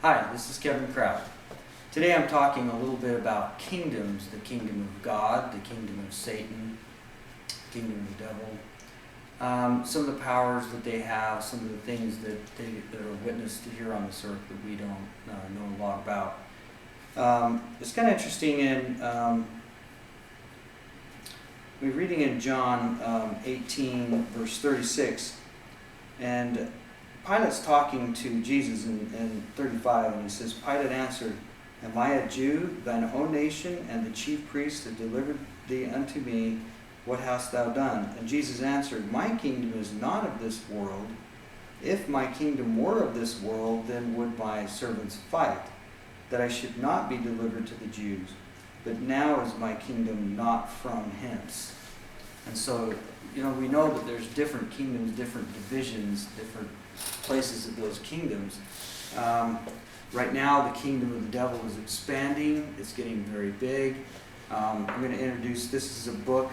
Hi, this is Kevin Kraut. Today I'm talking a little bit about kingdoms, the kingdom of God, the kingdom of Satan, the kingdom of the devil, some of the powers that they have, some of the things that are witnessed here on this earth that we don't know a lot about. It's kind of interesting we're reading in John 18 verse 36, and Pilate's talking to Jesus in 35, and he says, Pilate answered, Am I a Jew, thine own nation, and the chief priests that delivered thee unto me? What hast thou done? And Jesus answered, My kingdom is not of this world. If my kingdom were of this world, then would my servants fight, that I should not be delivered to the Jews. But now is my kingdom not from hence. And so, we know that there's different kingdoms, different divisions, different places of those kingdoms. Right now, the kingdom of the devil is expanding. It's getting very big. I'm going to introduce, this is a book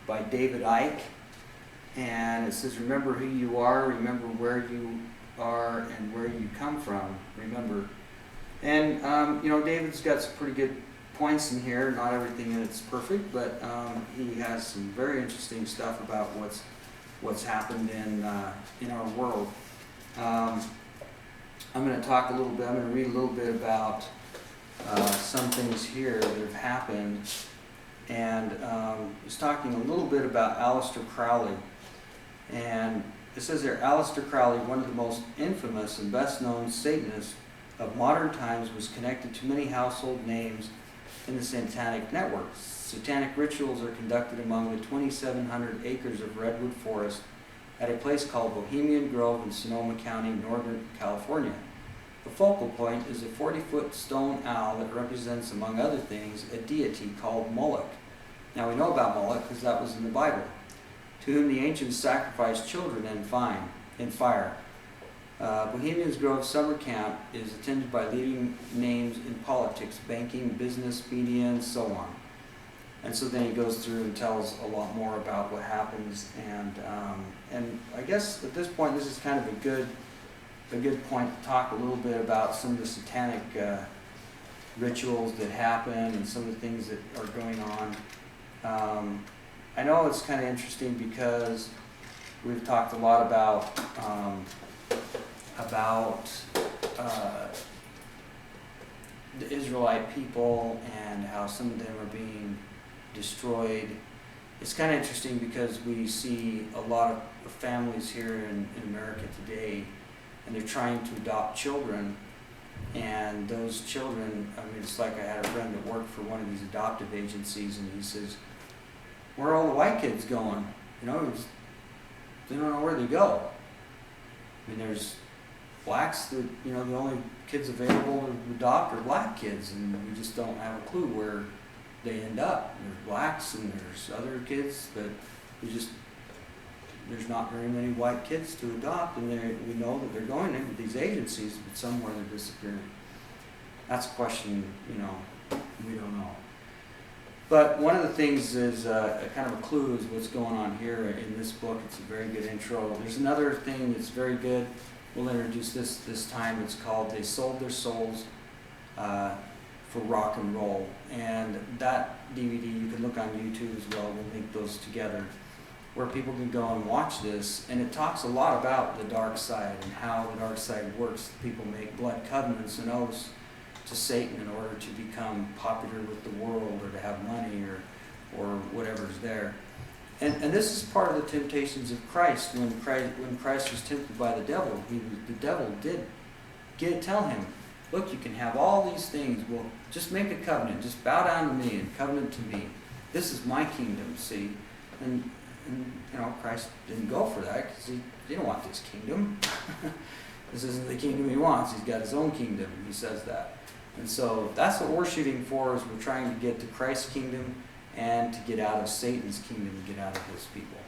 by David Icke, and it says, remember who you are, remember where you are, and where you come from. Remember. And, David's got some pretty good points in here. Not everything in it's perfect, but he has some very interesting stuff about what's happened in our world. I'm going to talk a little bit. I'm going to read a little bit about some things here that have happened, and he's talking a little bit about Aleister Crowley. And it says there, Aleister Crowley, one of the most infamous and best-known Satanists of modern times, was connected to many household names in the Satanic network. Satanic rituals are conducted among the 2,700 acres of redwood forest at a place called Bohemian Grove in Sonoma County, Northern California. The focal point is a 40-foot stone owl that represents, among other things, a deity called Moloch. Now we know about Moloch because that was in the Bible, to whom the ancients sacrificed children in fire. Bohemian Grove Summer Camp is attended by leading names in politics, banking, business, media, and so on. And so then he goes through and tells a lot more about what happens, and I guess at this point this is kind of a good point to talk a little bit about some of the satanic rituals that happen and some of the things that are going on. I know it's kind of interesting because we've talked a lot about the Israelite people and how some of them are being destroyed. It's kind of interesting because we see a lot of families here in America today, and they're trying to adopt children, and those children, it's like I had a friend that worked for one of these adoptive agencies, and he says, where are all the white kids going? They don't know where they go. There's blacks that, the only kids available to adopt are black kids, and we just don't have a clue where they end up. There's blacks and there's other kids, but there's not very many white kids to adopt, and we know that they're going into these agencies, but somewhere they're disappearing. That's a question, we don't know. But one of the things is kind of a clue is what's going on here in this book. It's a very good intro. There's another thing that's very good. We'll introduce this time. It's called They Sold Their Souls for Rock and Roll. And that DVD, you can look on YouTube as well. We'll link those together, where people can go and watch this. And it talks a lot about the dark side and how the dark side works. People make blood covenants and oaths to Satan in order to become popular with the world or to have money or whatever's there. And this is part of the temptations of Christ. When Christ was tempted by the devil, the devil did tell him, look, you can have all these things. Well, just make a covenant. Just bow down to me and covenant to me. This is my kingdom, see? And Christ didn't go for that because he didn't want this kingdom. This isn't the kingdom he wants. He's got his own kingdom. He says that. And so that's what we're shooting for, is we're trying to get to Christ's kingdom and to get out of Satan's kingdom and get out of his people.